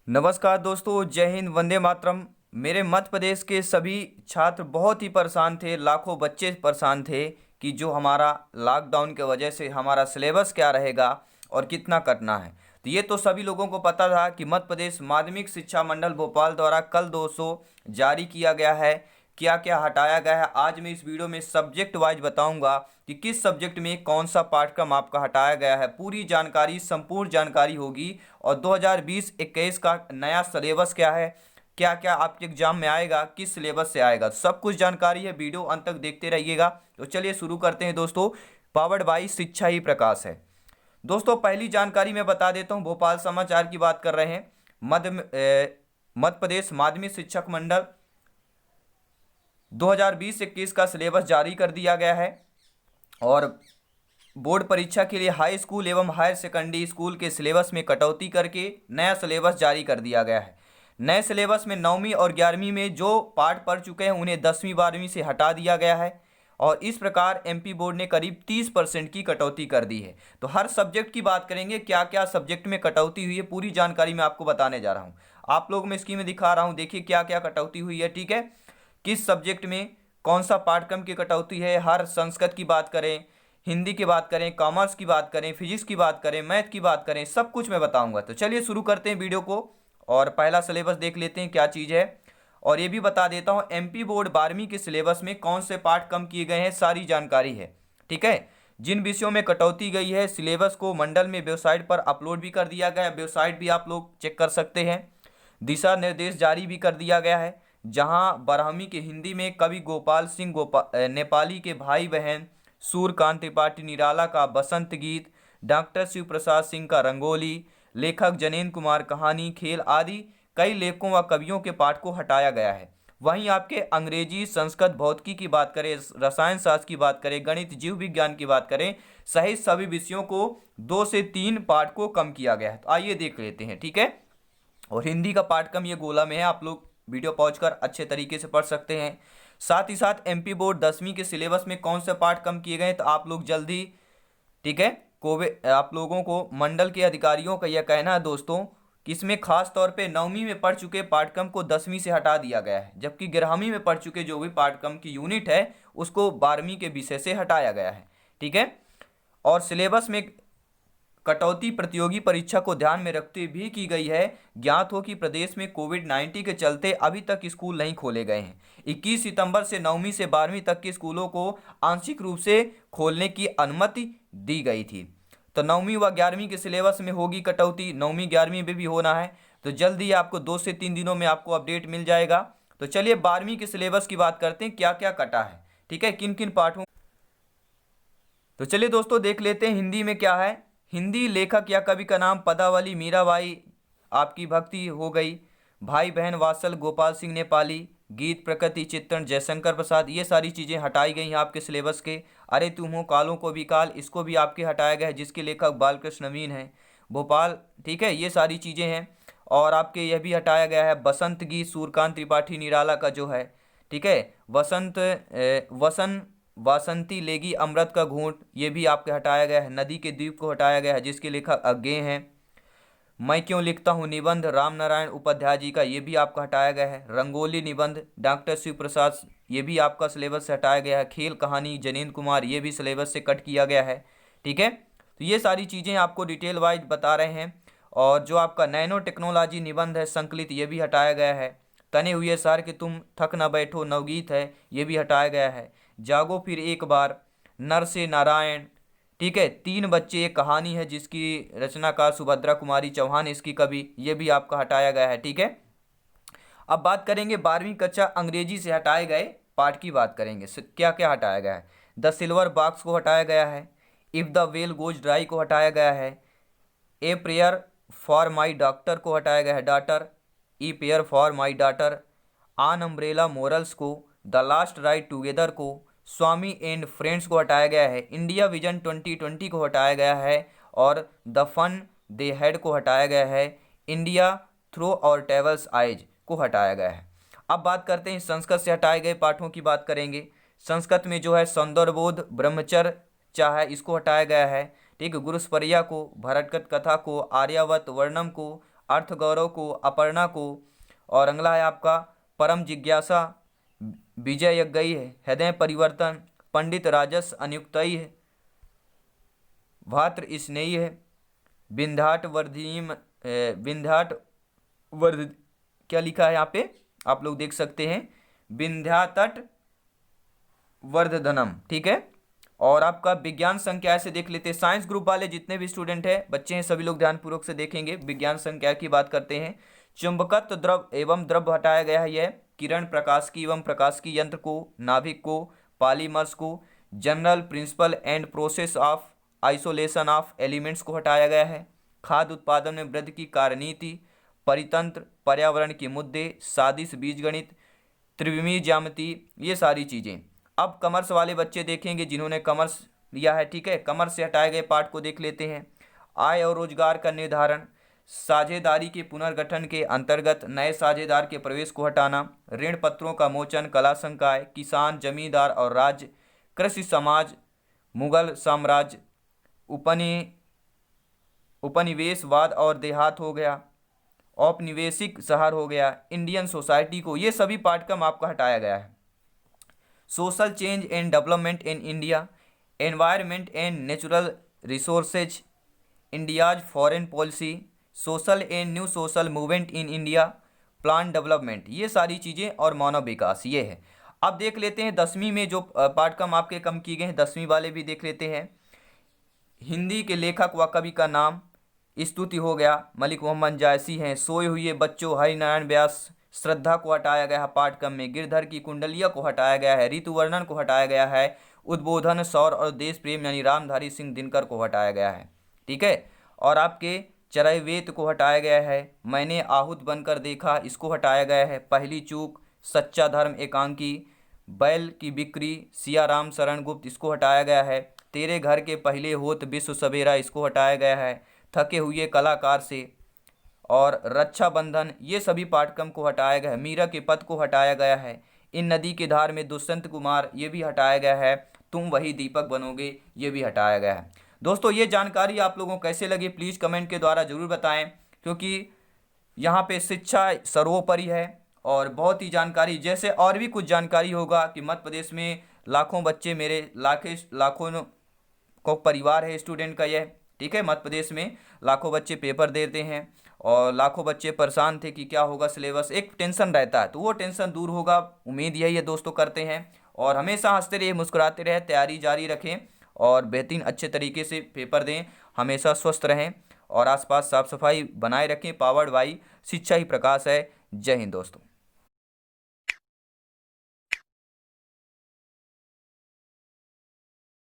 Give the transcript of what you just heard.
नमस्कार दोस्तों, जय हिंद, वंदे मातरम। मेरे मध्य प्रदेश के सभी छात्र बहुत ही परेशान थे, लाखों बच्चे परेशान थे कि जो हमारा लॉकडाउन के वजह से हमारा सिलेबस क्या रहेगा और कितना कटना है। तो ये तो सभी लोगों को पता था कि मध्य प्रदेश माध्यमिक शिक्षा मंडल भोपाल द्वारा कल 200 जारी किया गया है। क्या क्या हटाया गया है आज मैं इस वीडियो में सब्जेक्ट वाइज बताऊंगा कि किस सब्जेक्ट में कौन सा पाठ्यक्रम आपका हटाया गया है। पूरी जानकारी, संपूर्ण जानकारी होगी। और 2020-21 का नया सिलेबस क्या है, क्या क्या आपके एग्जाम में आएगा, किस सिलेबस से आएगा, सब कुछ जानकारी है। वीडियो अंत तक देखते रहिएगा। तो चलिए शुरू करते हैं दोस्तों। पावर्ड बाई शिक्षा ही प्रकाश है। दोस्तों पहली जानकारी मैं बता देता हूं, भोपाल समाचार की बात कर रहे हैं। मध्य प्रदेश माध्यमिक शिक्षक मंडल 2020-21 का सिलेबस जारी कर दिया गया है। और बोर्ड परीक्षा के लिए हाई स्कूल एवं हायर सेकेंडरी स्कूल के सिलेबस में कटौती करके नया सिलेबस जारी कर दिया गया है। नए सिलेबस में 9वीं और 11वीं में जो पाठ पढ़ चुके हैं उन्हें 10वीं 12वीं से हटा दिया गया है। और इस प्रकार एमपी बोर्ड ने करीब 30% की कटौती कर दी है। तो हर सब्जेक्ट की बात करेंगे, क्या क्या सब्जेक्ट में कटौती हुई है, पूरी जानकारी मैं आपको बताने जा रहा हूँ। आप लोग मैं स्क्रीन में दिखा रहा हूँ, देखिए क्या क्या कटौती हुई है। ठीक है, किस सब्जेक्ट में कौन सा पाठ्यक्रम की कटौती है। हर संस्कृत की बात करें, हिंदी की बात करें, कॉमर्स की बात करें, फिजिक्स की बात करें, मैथ की बात करें, सब कुछ मैं बताऊंगा। तो चलिए शुरू करते हैं वीडियो को और पहला सिलेबस देख लेते हैं क्या चीज़ है। और ये भी बता देता हूँ एमपी बोर्ड 12वीं के सिलेबस में कौन से पाठ कम किए गए हैं, सारी जानकारी है। ठीक है, जिन विषयों में कटौती गई है सिलेबस को मंडल में वेबसाइट पर अपलोड भी कर दिया गया है। वेबसाइट भी आप लोग चेक कर सकते हैं। दिशा निर्देश जारी भी कर दिया गया है, जहां 12वीं के हिंदी में कवि गोपाल सिंह नेपाली के भाई बहन, सूर्यकांत त्रिपाठी निराला का बसंत गीत, डॉक्टर शिव प्रसाद सिंह का रंगोली, लेखक जनेन्द्र कुमार कहानी खेल आदि कई लेखकों व कवियों के पाठ को हटाया गया है। वहीं आपके अंग्रेजी, संस्कृत, भौतिकी की बात करें, रसायन शास्त्र की बात करें, गणित, जीव विज्ञान की बात करें, सहित सभी विषयों को 2 से 3 पाठ को कम किया गया है। तो आइए देख लेते हैं। ठीक है, और हिंदी का पाठक्रम ये गोला में है, आप लोग वीडियो पहुंच कर अच्छे तरीके से पढ़ सकते हैं। साथ ही साथ एमपी बोर्ड 10वीं के सिलेबस में कौन से पाठ कम किए गए हैं, तो आप लोग जल्दी, ठीक है, कोविड आप लोगों को मंडल के अधिकारियों का यह कहना है दोस्तों कि इसमें खास तौर पे 9वीं में पढ़ चुके पाठक्रम को 10वीं से हटा दिया गया है, जबकि 11वीं में पढ़ चुके जो भी पाठक्रम की यूनिट है उसको 12वीं के विषय से हटाया गया है। ठीक है, और सिलेबस में कटौती प्रतियोगी परीक्षा को ध्यान में रखते भी की गई है। ज्ञात हो कि प्रदेश में कोविड-19 के चलते अभी तक स्कूल नहीं खोले गए हैं। 21 सितंबर से 9वीं से 12वीं तक के स्कूलों को आंशिक रूप से खोलने की अनुमति दी गई थी। तो 9वीं व 11वीं के सिलेबस में होगी कटौती, 9वीं 11वीं में भी होना है। तो जल्दी आपको 2 से 3 दिनों में आपको अपडेट मिल जाएगा। तो चलिए 12वीं के सिलेबस की बात करते हैं, क्या क्या कटा है। ठीक है, किन किन पाठों। तो चलिए दोस्तों देख लेते हैं हिंदी में क्या है। हिंदी लेखक या कवि का नाम पदावली मीराबाई आपकी भक्ति हो गई। भाई बहन वात्सल गोपाल सिंह नेपाली। गीत प्रकृति चित्रण जयशंकर प्रसाद, ये सारी चीज़ें हटाई गई हैं आपके सिलेबस के। अरे तुम हो कालों को भी काल, इसको भी आपके हटाया गया है, जिसके लेखक बालकृष्ण नवीन हैं भोपाल। ठीक है, ये सारी चीज़ें हैं। और आपके यह भी हटाया गया है बसंत गीत सूर्यकांत त्रिपाठी निराला का जो है। ठीक है, वसंत वासंती लेगी अमृत का घूंट, ये भी आपके हटाया गया है। नदी के द्वीप को हटाया गया है, जिसके लेखक अज्ञेय हैं। मैं क्यों लिखता हूँ निबंध राम नारायण उपाध्याय जी का, ये भी आपका हटाया गया है। रंगोली निबंध डॉक्टर शिव प्रसाद, ये भी आपका सिलेबस से हटाया गया है। खेल कहानी जनेन्द्र कुमार, ये भी सिलेबस से कट किया गया है। ठीक है, तो ये सारी चीज़ें आपको डिटेल वाइज बता रहे हैं। और जो आपका नैनो टेक्नोलॉजी निबंध है संकलित, ये भी हटाया गया है। तने हुए सार के तुम थक न बैठो नवगीत है, ये भी हटाया गया है। जागो फिर एक बार, नर से नारायण। ठीक है, 3 बच्चे एक कहानी है, जिसकी रचनाकार सुभद्रा कुमारी चौहान इसकी कवि, ये भी आपका हटाया गया है। ठीक है, अब बात करेंगे 12वीं कक्षा अंग्रेजी से हटाए गए पाठ की बात करेंगे। क्या क्या हटाया गया है। द सिल्वर बॉक्स को हटाया गया है। If the well goes dry को हटाया गया है। A prayer for my doctor को हटाया गया है, daughter. E pair for my daughter. आन अम्ब्रेला मोरल्स को। द लास्ट राइड टुगेदर को। स्वामी एंड फ्रेंड्स को हटाया गया है। इंडिया विजन 2020 को हटाया गया है। और द फन दे हैड को हटाया गया है। इंडिया थ्रो और टेबल्स आइज को हटाया गया है। अब बात करते हैं संस्कृत से हटाए गए पाठों की बात करेंगे। संस्कृत में जो है सौंदर्यबोध ब्रह्मचर्य चाहे इसको हटाया गया है। ठीक है, गुरुस्पर्या को, भरतगत कथा को, आर्यावत वर्णम को, अर्थ गौरव को, अपर्णा को, और अगला है आपका परम जिज्ञासा, विजय यज्ञई है, हृदय परिवर्तन, पंडित राजस अनुक्तई है, भात्र स्नेही है, विंध्याट वर्धीम, विंध्याट वर्ध, क्या लिखा है यहाँ पे आप लोग देख सकते हैं, विंध्यातट वर्धधनम, ठीक है। और आपका विज्ञान संख्या से देख लेते हैं, साइंस ग्रुप वाले जितने भी स्टूडेंट हैं, बच्चे हैं, सभी लोग ध्यानपूर्वक से देखेंगे। विज्ञान संख्या की बात करते हैं। चुंबकत्व द्रव एवं द्रव्य हटाया गया है, यह किरण प्रकाश की एवं प्रकाश की यंत्र को, नाभिक को, पॉलीमर्स को, general principle and process of isolation of elements को हटाया गया है। खाद्य उत्पादन में वृद्धि की कार्यनीति, परितंत्र, पर्यावरण के मुद्दे, सादिश बीजगणित, त्रिविमीय ज्यामिति, ये सारी चीज़ें। अब कॉमर्स वाले बच्चे देखेंगे जिन्होंने कॉमर्स लिया है, ठीक है। कॉमर्स से हटाए गए पार्ट को देख लेते हैं। आय और रोजगार का निर्धारण, साझेदारी के पुनर्गठन के अंतर्गत नए साझेदार के प्रवेश को हटाना, ऋण पत्रों का मोचन, कला संकाय, किसान, जमींदार और राज्य, कृषि समाज, मुगल साम्राज्य, उपनिवेशवाद और देहात हो गया, औपनिवेशिक शहर हो गया, इंडियन सोसाइटी को, ये सभी पाठ्यक्रम आपका हटाया गया है। Social change and development in India, environment and natural resources, India's foreign policy, social and new social movement in India, plan development, ये सारी चीज़ें, और मानव विकास, ये है। अब देख लेते हैं 10वीं में जो पाठ्यक्रम आपके कम किए गए हैं, 10वीं वाले भी देख लेते हैं। हिंदी के लेखक व कवि का नाम, स्तुति हो गया, मलिक मोहम्मद जायसी हैं। सोए हुए बच्चों, हरिनारायण व्यास। श्रद्धा को हटाया गया है पाठ्यक्रम में। गिरधर की कुंडलिया को हटाया गया है। ऋतुवर्णन को हटाया गया है। उद्बोधन, सौर और देश प्रेम यानी रामधारी सिंह दिनकर को हटाया गया है, ठीक है। और आपके चरैवेत को हटाया गया है। मैंने आहूत बनकर देखा, इसको हटाया गया है। पहली चूक, सच्चा धर्म एकांकी, बैल की बिक्री, सिया राम शरण गुप्त, इसको हटाया गया है। तेरे घर के पहले होत विश्व सवेरा, इसको हटाया गया है। थके हुए कलाकार से, और रक्षाबंधन, ये सभी पाठ्यक्रम को हटाया गया है। मीरा के पद को हटाया गया है। इन नदी की धार में दुष्यंत कुमार, ये भी हटाया गया है। तुम वही दीपक बनोगे, ये भी हटाया गया है। दोस्तों ये जानकारी आप लोगों को कैसे लगी प्लीज़ कमेंट के द्वारा ज़रूर बताएं, क्योंकि यहाँ पे शिक्षा सर्वोपरि है और बहुत ही जानकारी, जैसे और भी कुछ जानकारी होगा कि मध्य प्रदेश में लाखों बच्चे, मेरे लाखों को परिवार है स्टूडेंट का यह, ठीक है। मध्य प्रदेश में लाखों बच्चे पेपर देते हैं और लाखों बच्चे परेशान थे कि क्या होगा सिलेबस, एक टेंशन रहता है, तो वो टेंशन दूर होगा, उम्मीद यही है दोस्तों करते हैं। और हमेशा हंसते रहिए, मुस्कुराते रहे, तैयारी जारी रखें और बेहतरीन अच्छे तरीके से पेपर दें। हमेशा स्वस्थ रहें और आसपास साफ सफाई बनाए रखें। पावर्ड बाई शिक्षा ही प्रकाश है। जय हिंद दोस्तों।